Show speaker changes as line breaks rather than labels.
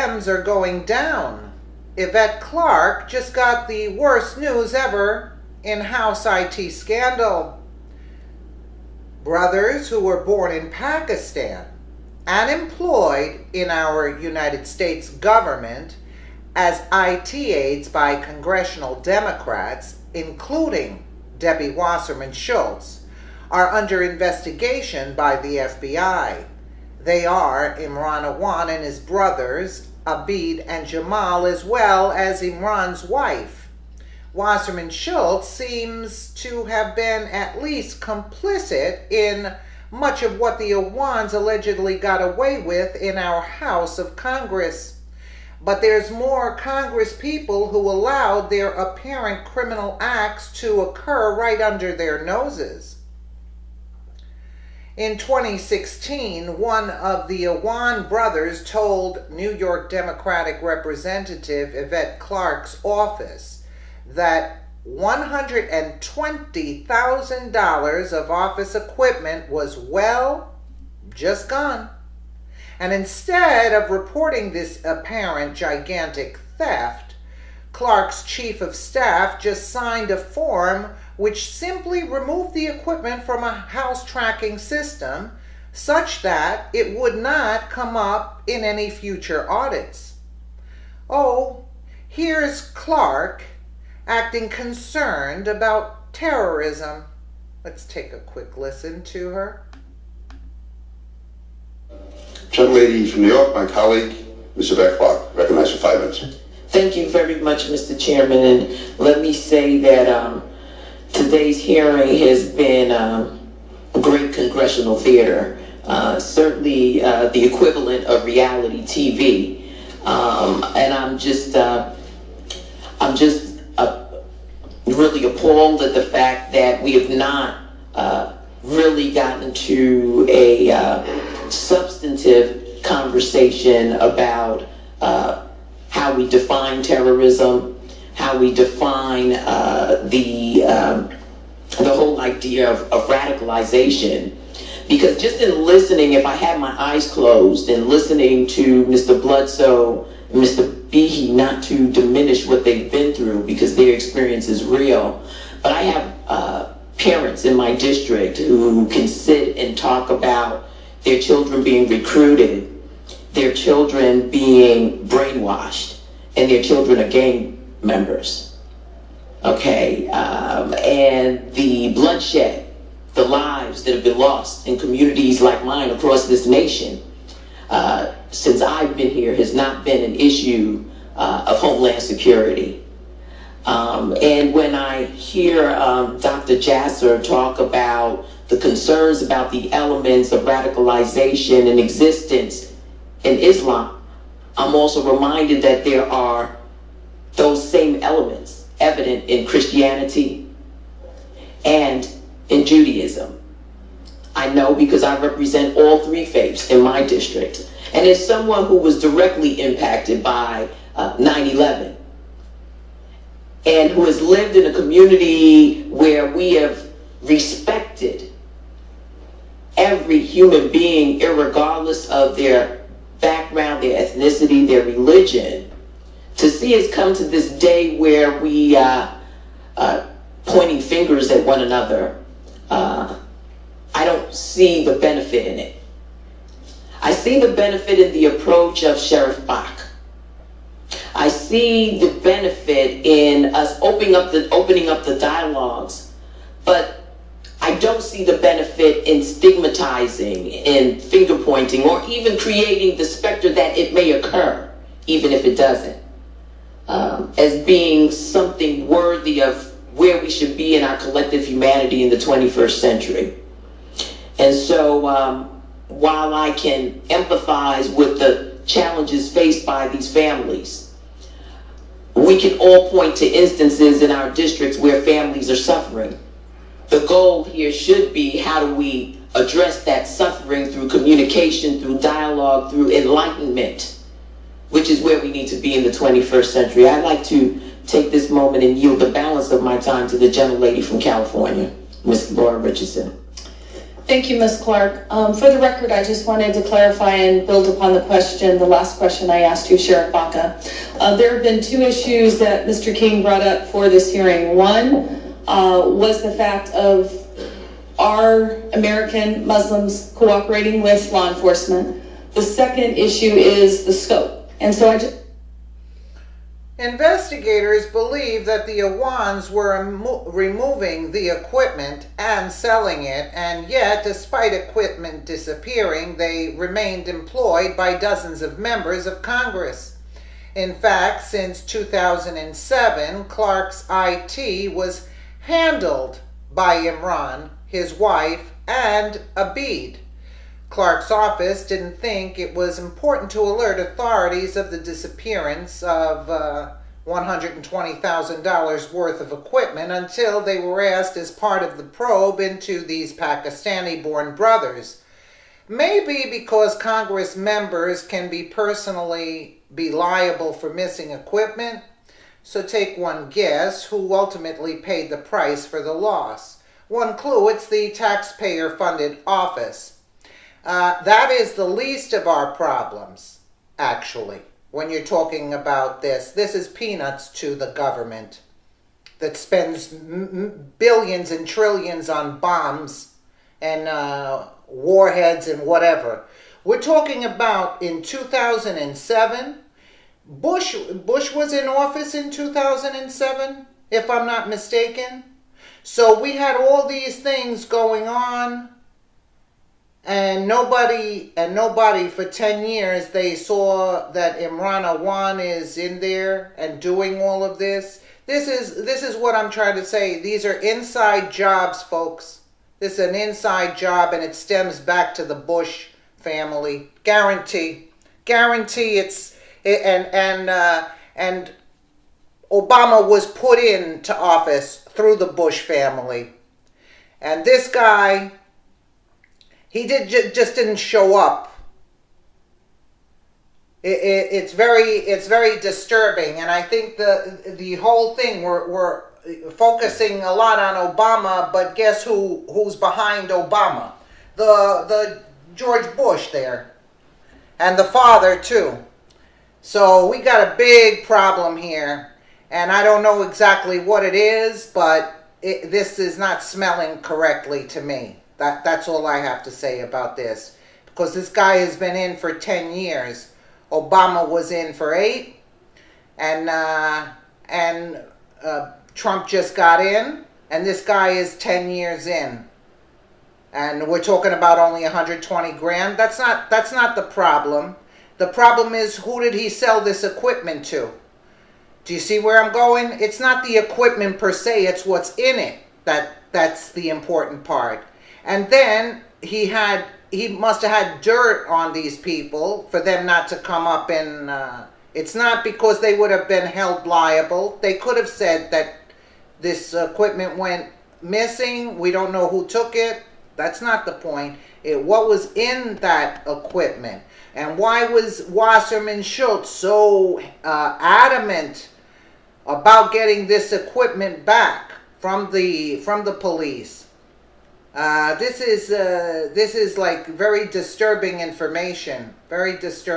Dems are going down. Yvette Clarke just got the worst news ever in House IT scandal. Brothers who were born in Pakistan and employed in our United States government as IT aides by congressional Democrats, including Debbie Wasserman Schultz, are under investigation by the FBI. They are Imran Awan and his brothers, Abid and Jamal, as well as Imran's wife. Wasserman Schultz seems to have been at least complicit in much of what the Awans allegedly got away with in our House of Congress. But there's more Congress people who allowed their apparent criminal acts to occur right under their noses. In 2016, one of the Awan brothers told New York Democratic Representative Yvette Clarke's office that $120,000 of office equipment was, well, just gone. And instead of reporting this apparent gigantic theft, Clarke's chief of staff just signed a form which simply removed the equipment from a house tracking system such that it would not come up in any future audits. Oh, here's Clarke acting concerned about terrorism. Let's take a quick listen to her.
Gentlelady from New York, my colleague, Ms. Yvette Clarke, recognized for 5 minutes.
Thank you very much, Mr. Chairman, and let me say that today's hearing has been great congressional theater, certainly the equivalent of reality TV, and I'm just really appalled at the fact that we have not really gotten to a substantive conversation about how we define terrorism, how we define the whole idea of radicalization. Because just in listening, if I had my eyes closed and listening to Mr. Bledsoe and Mr. Behe, not to diminish what they've been through because their experience is real, but I have parents in my district who can sit and talk about their children being recruited, their children being brainwashed, and their children are gang members. Okay, and the bloodshed, the lives that have been lost in communities like mine across this nation since I've been here has not been an issue of homeland security. And when I hear Dr. Jasser talk about the concerns about the elements of radicalization and existence in Islam, I'm also reminded that there are those same elements evident in Christianity and in Judaism. I know because I represent all three faiths in my district. And as someone who was directly impacted by 9/11 and who has lived in a community where we have respected every human being, irregardless of their background, their ethnicity, their religion, to see us come to this day where we pointing fingers at one another, I don't see the benefit in it. I see the benefit in the approach of Sheriff Bach. I see the benefit in us opening up the dialogues, but I don't see the benefit in stigmatizing, in finger pointing, or even creating the specter that it may occur, even if it doesn't, as being something worthy of where we should be in our collective humanity in the 21st century. And so while I can empathize with the challenges faced by these families, we can all point to instances in our districts where families are suffering. The goal here should be, how do we address that suffering through communication, through dialogue, through enlightenment, which is where we need to be in the 21st century. I'd like to take this moment and yield the balance of my time to the gentlelady from California, Ms. Laura Richardson.
Thank you, Ms. Clarke. For the record, I just wanted to clarify and build upon the last question I asked you, Sheriff Baca. There have been two issues that Mr. King brought up for this hearing. One was the fact of are American Muslims cooperating with law enforcement? The second issue is the scope. And so
investigators believe that the Awans were removing the equipment and selling it, and yet, despite equipment disappearing, they remained employed by dozens of members of Congress. In fact, since 2007, Clarke's IT was handled by Imran, his wife, and Abid. Clarke's office didn't think it was important to alert authorities of the disappearance of $120,000 worth of equipment until they were asked as part of the probe into these Pakistani-born brothers. Maybe because Congress members can be personally liable for missing equipment. So take one guess who ultimately paid the price for the loss. One clue, it's the taxpayer-funded office. That is the least of our problems, actually, when you're talking about this. This is peanuts to the government that spends billions and trillions on bombs and warheads and whatever. We're talking about in 2007. Bush was in office in 2007, if I'm not mistaken. So we had all these things going on. And nobody for 10 years, they saw that Imran Awan is in there and doing all of this. This is what I'm trying to say. These are inside jobs, folks. This is an inside job, and it stems back to the Bush family. Guarantee it's and Obama was put into office through the Bush family. And this guy, he just didn't show up. It's very disturbing, and I think the whole thing we're focusing a lot on Obama, but guess who's behind Obama? The George Bush there, and the father too. So we got a big problem here, and I don't know exactly what it is, but this is not smelling correctly to me. That's all I have to say about this. Because this guy has been in for 10 years. Obama was in for 8. And Trump just got in. And this guy is 10 years in. And we're talking about only 120 grand. That's not the problem. The problem is, who did he sell this equipment to? Do you see where I'm going? It's not the equipment per se. It's what's in it that's the important part. And then he must have had dirt on these people for them not to come up and it's not because they would have been held liable. They could have said that this equipment went missing. We don't know who took it. That's not the point. What was in that equipment? And why was Wasserman Schultz so adamant about getting this equipment back from the police? This is like very disturbing information. Very disturbing.